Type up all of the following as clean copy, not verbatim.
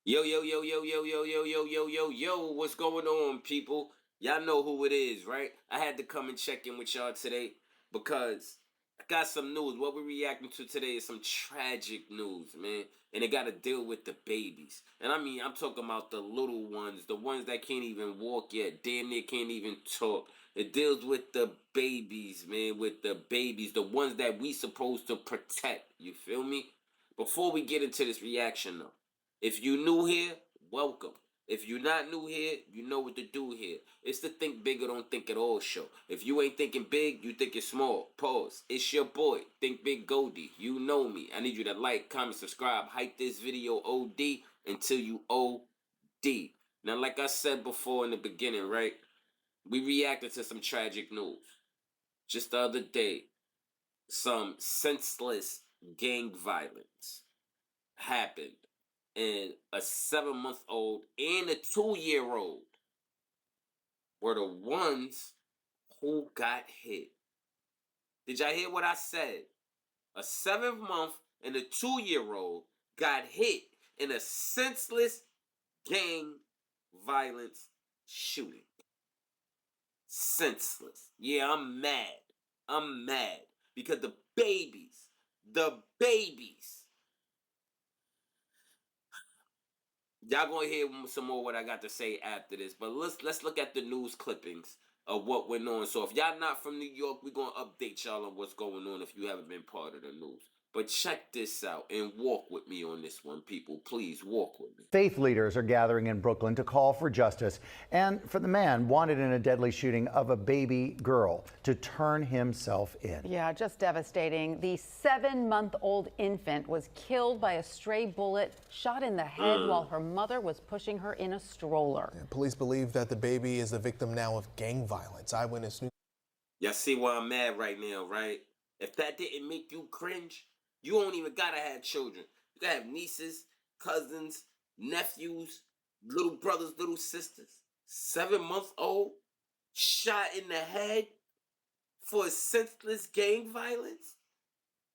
Yo, yo, yo, yo, yo, yo, yo, yo, yo, yo, yo, what's going on, people? Y'all know who it is, right? I had to come and check in with y'all today because I got some news. What we're reacting to today is some tragic news, man. And it got to deal with the babies. And I mean, I'm talking about the little ones, the ones that can't even walk yet, damn near can't even talk. It deals with the babies, man, with the babies, the ones that we supposed to protect. You feel me? Before we get into this reaction, though. If you new here, welcome. If you're not new here, you know what to do here. It's the Think Big or Don't Think at All show. If you ain't thinking big, you thinking small. Pause. It's your boy, Think Big Goldie. You know me. I need you to like, comment, subscribe, hype this video OD until you OD. Now, like I said before in the beginning, right? We reacted to some tragic news. Just the other day, some senseless gang violence happened, and a 7 month old and a 2 year old were the ones who got hit. Did y'all hear what I said? A 7 month and a 2 year old got hit in a senseless gang violence shooting. Senseless. Yeah, I'm mad. I'm mad because the babies, y'all gonna hear some more what I got to say after this, but let's look at the news clippings of what went on. So if y'all not from New York, we're gonna update y'all on what's going on if you haven't been part of the news. But check this out and walk with me on this one, people. Please walk with me. Faith leaders are gathering in Brooklyn to call for justice and for the man wanted in a deadly shooting of a baby girl to turn himself in. Yeah, just devastating. The 7-month-old infant was killed by a stray bullet shot in the head while her mother was pushing her in a stroller. Yeah, police believe that the baby is the victim now of gang violence. Eyewitness News. Y'all see why I'm mad right now, right? If that didn't make you cringe, you don't even gotta have children. You gotta have nieces, cousins, nephews, little brothers, little sisters. 7 month old shot in the head for senseless gang violence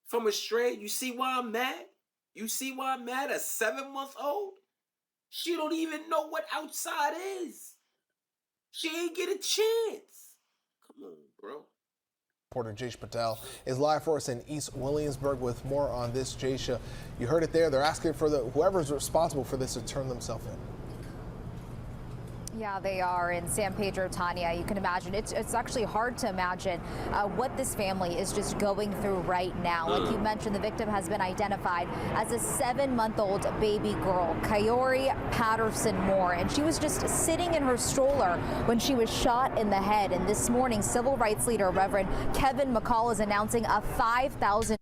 from a stray. You see why I'm mad? You see why I'm mad? A 7 month old? She don't even know what outside is. She ain't get a chance. Come on, bro. Reporter Jaysha Patel is live for us in East Williamsburg with more on this. Jaysha, you heard it there. They're asking for whoever's responsible for this to turn themselves in. Yeah, they are in San Pedro, Tanya. You can imagine it's actually hard to imagine what this family is just going through right now. Like you mentioned, the victim has been identified as a 7-month-old baby girl, Kaori Patterson Moore, and she was just sitting in her stroller when she was shot in the head. And this morning, civil rights leader Reverend Kevin McCall is announcing a $5,000.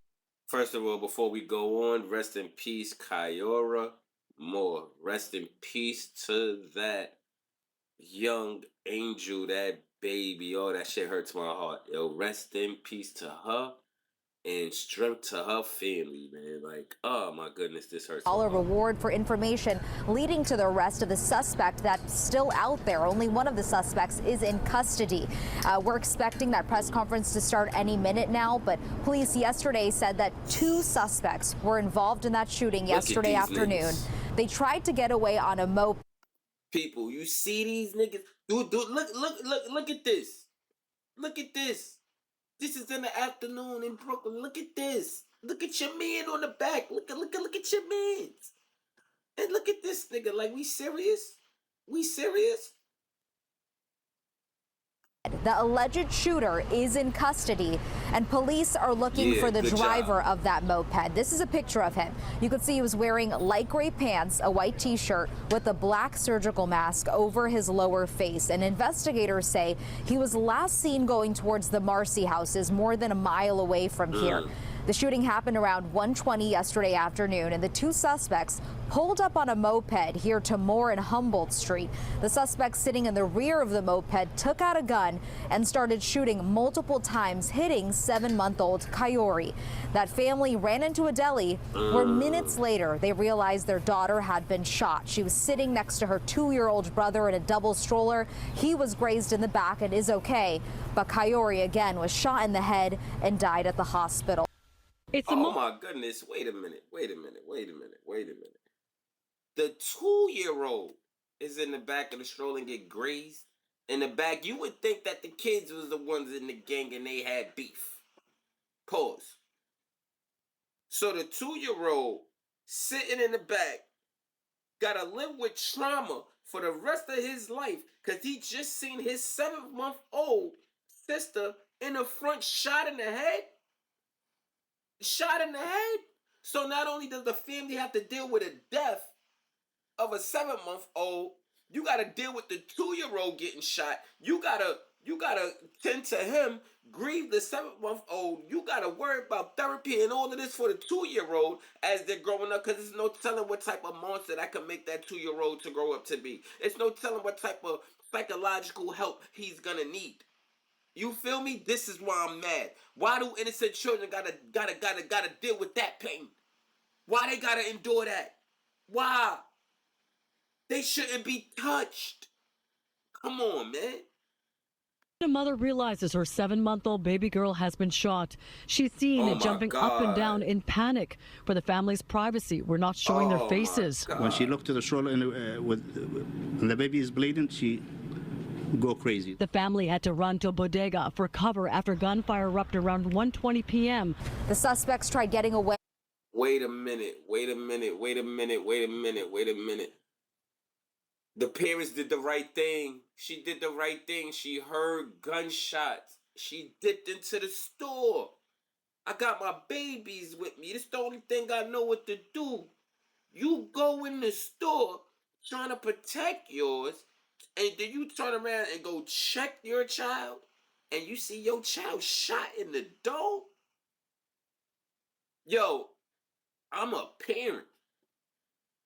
First of all, before we go on, rest in peace, Kyora Moore. Rest in peace to that young angel, that baby. Oh, that shit hurts my heart. Yo, rest in peace to her and strength to her family, man. Like, oh my goodness, this hurts. Dollar reward for information leading to the arrest of the suspect that's still out there. Only one of the suspects is in custody. We're expecting that press conference to start any minute now, but police yesterday said that 2 suspects were involved in that shooting yesterday afternoon. Niggas. They tried to get away on a moped. People, you see these niggas? Dude, look at this. Look at this. This is in the afternoon in Brooklyn. Look at this. Look at your man on the back. Look at your mans. And look at this nigga. Like, we serious? We serious? The alleged shooter is in custody, and police are looking for the driver of that moped. This is a picture of him. You can see he was wearing light gray pants, a white t-shirt with a black surgical mask over his lower face. And investigators say he was last seen going towards the Marcy houses more than a mile away from here. The shooting happened around 1:20 yesterday afternoon, and the 2 suspects pulled up on a moped here to Moore and Humboldt Street. The suspect sitting in the rear of the moped took out a gun and started shooting multiple times, hitting 7-month-old Kaori. That family ran into a deli where minutes later they realized their daughter had been shot. She was sitting next to her 2-year-old brother in a double stroller. He was grazed in the back and is okay, but Kaori again was shot in the head and died at the hospital. Oh my goodness, wait a minute. The 2-year-old is in the back of the stroller and get grazed. In the back, you would think that the kids was the ones in the gang and they had beef. Pause. So the 2-year-old sitting in the back gotta live with trauma for the rest of his life because he just seen his 7-month-old sister in the front shot in the head. Shot in the head. So not only does the family have to deal with the death of a 7-month-old, you gotta deal with the 2-year-old getting shot. You gotta tend to him, grieve the 7-month-old. You gotta worry about therapy and all of this for the 2-year-old as they're growing up, because there's no telling what type of monster that can make that 2-year-old to grow up to be. It's no telling what type of psychological help he's gonna need. You feel me? This is why I'm mad. Why do innocent children gotta deal with that pain? Why they gotta endure that? Why? They shouldn't be touched. Come on, man. A mother realizes her 7-month-old baby girl has been shot. She's seen jumping up and down in panic. For the family's privacy, we're not showing their faces. When she looked to the stroller and the baby is bleeding, she go crazy. The family had to run to a bodega for cover after gunfire erupted around 1:20 p.m. The suspects tried getting away. Wait a minute. The parents did the right thing. She did the right thing. She heard gunshots. She dipped into the store. I got my babies with me. This is the only thing I know what to do. You go in the store trying to protect yours, and then you turn around and go check your child, and you see your child shot in the dome? Yo, I'm a parent.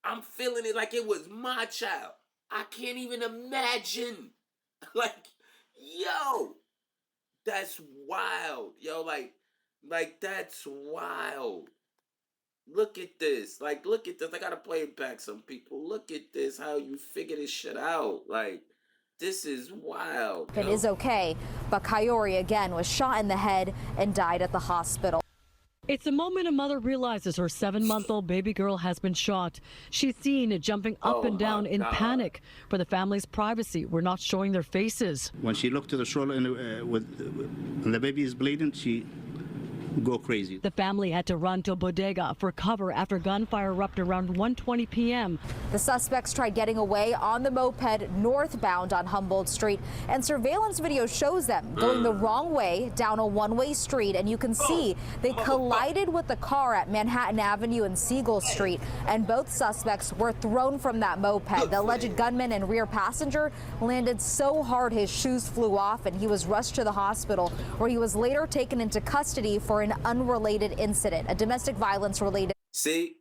I'm feeling it like it was my child. I can't even imagine. Like, yo, that's wild. Yo, like that's wild. Look at this. Like, look at this. I gotta play it back, some people. Look at this, how you figure this shit out. Like, this is wild. It is okay, but Coyote again was shot in the head and died at the hospital. It's the moment a mother realizes her 7-month-old baby girl has been shot. She's seen jumping up and down in panic. For the family's privacy, we're not showing their faces. When she looked to the stroller and the baby is bleeding, she go crazy. The family had to run to a bodega for cover after gunfire erupted around 1:20 p.m. The suspects tried getting away on the moped northbound on Humboldt Street, and surveillance video shows them going the wrong way down a one-way street, and you can see they collided with the car at Manhattan Avenue and Siegel Street, and both suspects were thrown from that moped. The alleged gunman and rear passenger landed so hard his shoes flew off, and he was rushed to the hospital, where he was later taken into custody for an unrelated incident, a domestic violence related. See,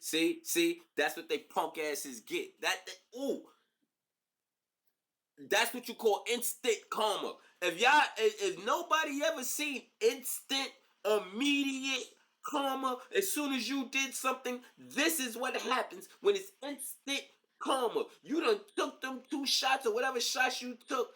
that's what they punk asses get. That's what you call instant karma. If nobody ever seen instant, immediate karma, as soon as you did something, this is what happens when it's instant karma. You done took them 2 shots or whatever shots you took.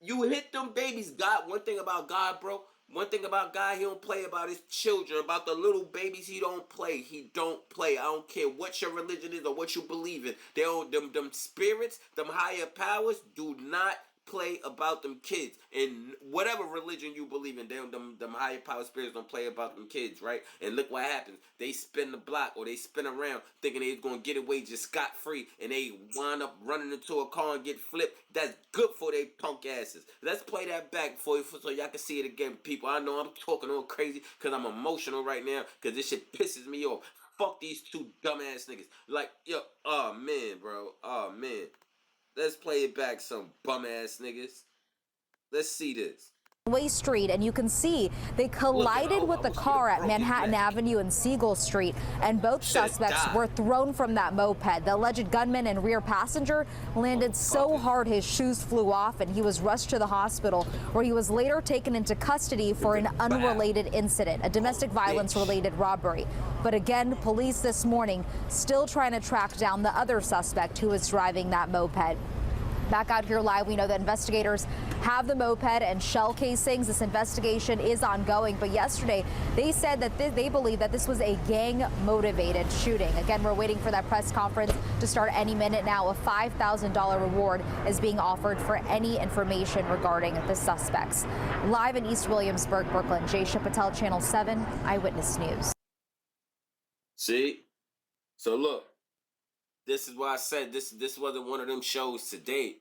You hit them babies. God, one thing about God, bro. One thing about God, he don't play about his children, about the little babies, he don't play. He don't play. I don't care what your religion is or what you believe in. They don't, them spirits, them higher powers do not play about them kids. And whatever religion you believe in, them higher power spirits don't play about them kids, right? And look what happens. They spin the block or they spin around thinking they're going to get away just scot-free, and they wind up running into a car and get flipped. That's good for they punk asses. Let's play that back for you so y'all can see it again, people. I know I'm talking all crazy because I'm emotional right now because this shit pisses me off. Fuck these 2 dumbass niggas. Like, yo, oh man, bro. Oh man. Let's play it back, some bum-ass niggas. Let's see this. Way Street, and you can see they collided with the car at Manhattan Avenue and Siegel Street, and both suspects were thrown from that moped. The alleged gunman and rear passenger landed so hard his shoes flew off, and he was rushed to the hospital, where he was later taken into custody for an unrelated incident, a domestic violence related robbery. But again, police this morning still trying to track down the other suspect who was driving that moped. Back out here live, we know that investigators have the moped and shell casings. This investigation is ongoing, but yesterday they said that they believe that this was a gang-motivated shooting. Again, we're waiting for that press conference to start any minute now. A $5,000 reward is being offered for any information regarding the suspects. Live in East Williamsburg, Brooklyn, Jaysha Patel, Channel 7 Eyewitness News. See? So look, this is why I said this wasn't one of them shows today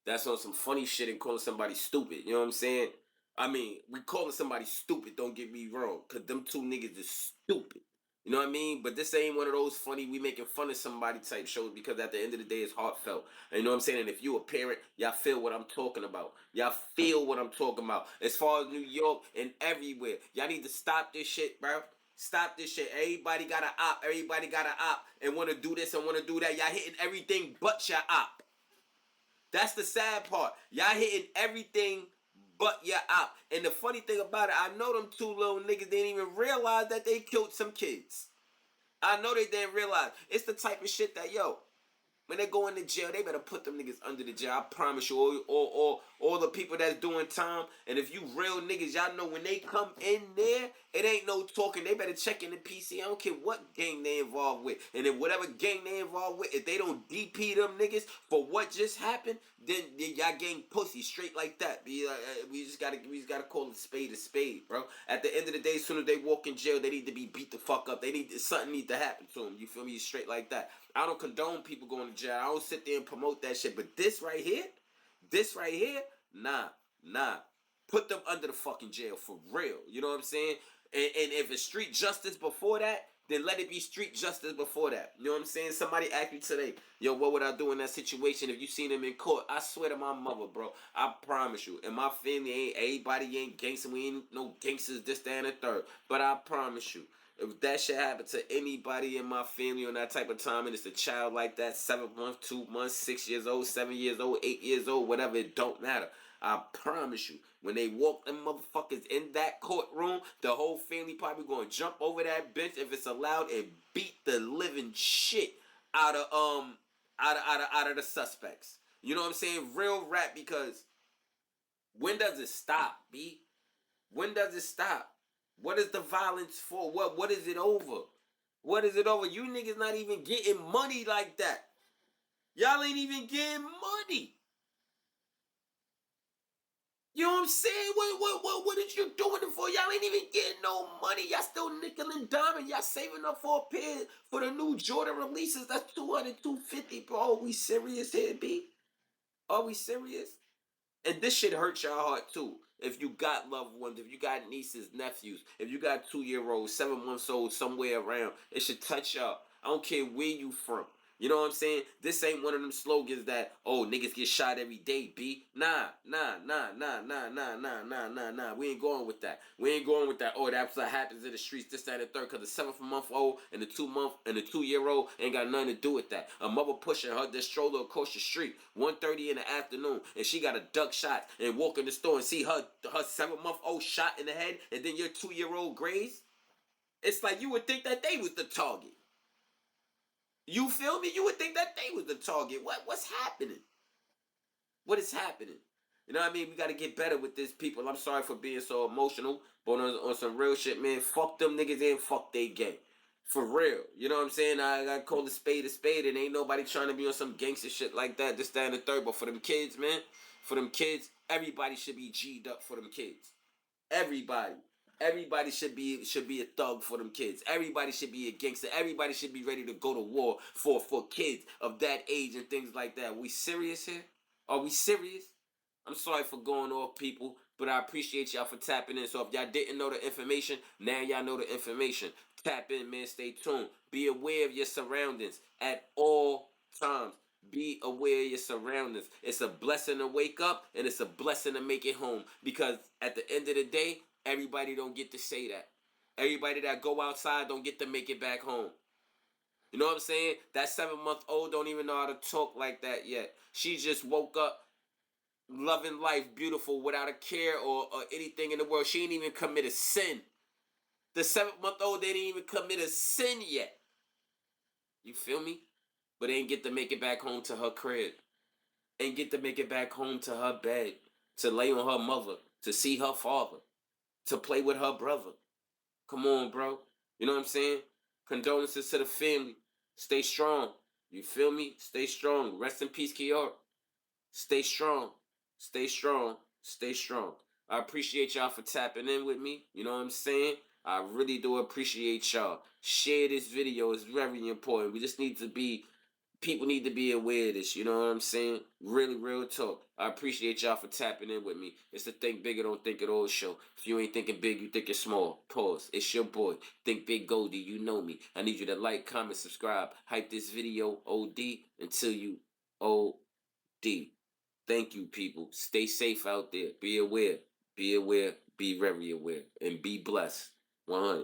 that's on some funny shit and calling somebody stupid. You know what I'm saying? I mean, we calling somebody stupid, don't get me wrong, because them two niggas is stupid. You know what I mean? But this ain't one of those funny, we making fun of somebody type shows, because at the end of the day, it's heartfelt. And you know what I'm saying? And if you a parent, y'all feel what I'm talking about. Y'all feel what I'm talking about. As far as New York and everywhere, y'all need to stop this shit, bro. Stop this shit. Everybody got an op. Everybody got an op and want to do this and want to do that. Y'all hitting everything but your op. That's the sad part. Y'all hitting everything but your op. And the funny thing about it, I know them two little niggas didn't even realize that they killed some kids. I know they didn't realize. It's the type of shit that, yo, when they go into jail, they better put them niggas under the jail. I promise you, all the people that's doing time, and if you real niggas, y'all know when they come in there, it ain't no talking. They better check in the PC. I don't care what gang they involved with. And if whatever gang they involved with, if they don't DP them niggas for what just happened, then y'all gang pussy straight like that. We just gotta call it a spade, bro. At the end of the day, as soon as they walk in jail, they need to be beat the fuck up. Something need to happen to them. You feel me? Straight like that. I don't condone people going to jail. I don't sit there and promote that shit. But this right here, nah. Put them under the fucking jail for real. You know what I'm saying? And if it's street justice before that, then let it be street justice before that. You know what I'm saying? Somebody asked me today, yo, what would I do in that situation if you seen them in court? I swear to my mother, bro. I promise you. And my family everybody ain't gangster. We ain't no gangsters, this, that, and the third. But I promise you, if that shit happen to anybody in my family on that type of time, and it's a child like that, 7 months, 2 months, 6 years old, 7 years old, 8 years old, whatever, it don't matter. I promise you, when they walk them motherfuckers in that courtroom, the whole family probably gonna jump over that bench if it's allowed and beat the living shit out of the suspects. You know what I'm saying? Real rap, because when does it stop, B? When does it stop? What is the violence for? What is it over? What is it over? You niggas not even getting money like that. Y'all ain't even getting money. You know what I'm saying? What is you doing it for? Y'all ain't even getting no money. Y'all still nickel and diming. Y'all saving up for a pair for the new Jordan releases. That's 200, 250, bro. Are we serious here, B? Are we serious? And this shit hurts your heart too. If you got loved ones, if you got nieces, nephews, if you got 2-year-olds, 7 months old, somewhere around, it should touch y'all. I don't care where you from. You know what I'm saying? This ain't one of them slogans that, oh, niggas get shot every day, B. Nah. We ain't going with that. We ain't going with that. Oh, that's what happens in the streets, this, that, and the third. Because the 7-month-old and the 2-year-old ain't got nothing to do with that. A mother pushing her the stroller across the street, 1:30 in the afternoon, and she got a duck shot and walk in the store and see her 7-month-old shot in the head, and then your 2-year-old grazed. It's like you would think that they was the target. You feel me? You would think that they was the target. What's happening? What is happening? You know what I mean? We got to get better with this, people. I'm sorry for being so emotional, but on some real shit, man, fuck them niggas and fuck they gang. For real. You know what I'm saying? I got to call a spade, and ain't nobody trying to be on some gangster shit like that, this, that, and the third. But for them kids, man, everybody should be G'd up for them kids. Everybody. Everybody should be a thug for them kids. Everybody should be a gangster. Everybody should be ready to go to war for kids of that age and things like that. We serious here? Are we serious? I'm sorry for going off, people, but I appreciate y'all for tapping in. So if y'all didn't know the information, now y'all know the information. Tap in, man. Stay tuned. Be aware of your surroundings at all times. Be aware of your surroundings. It's a blessing to wake up, and it's a blessing to make it home. Because at the end of the day, everybody don't get to say that. Everybody that go outside don't get to make it back home. You know what I'm saying? That 7-month-old don't even know how to talk like that yet. She just woke up loving life, beautiful, without a care or anything in the world. She ain't even commit a sin. The 7-month-old didn't even commit a sin yet. You feel me? But ain't get to make it back home to her crib. and get to make it back home to her bed, to lay on her mother, to see her father, to play with her brother. Come on, bro. You know what I'm saying? Condolences to the family. Stay strong. You feel me? Stay strong. Rest in peace, Kiara. Stay strong. Stay strong. Stay strong. I appreciate y'all for tapping in with me. You know what I'm saying? I really do appreciate y'all. Share this video. It's very important. We just need to be, people need to be aware of this. You know what I'm saying? Really, real talk. I appreciate y'all for tapping in with me. It's the Think Bigger, Don't Think It All show. If you ain't thinking big, you thinking small. Pause. It's your boy, Think Big Goldie. You know me. I need you to like, comment, subscribe. Hype this video OD until you OD. Thank you, people. Stay safe out there. Be aware. Be aware. Be very aware. And be blessed. 100.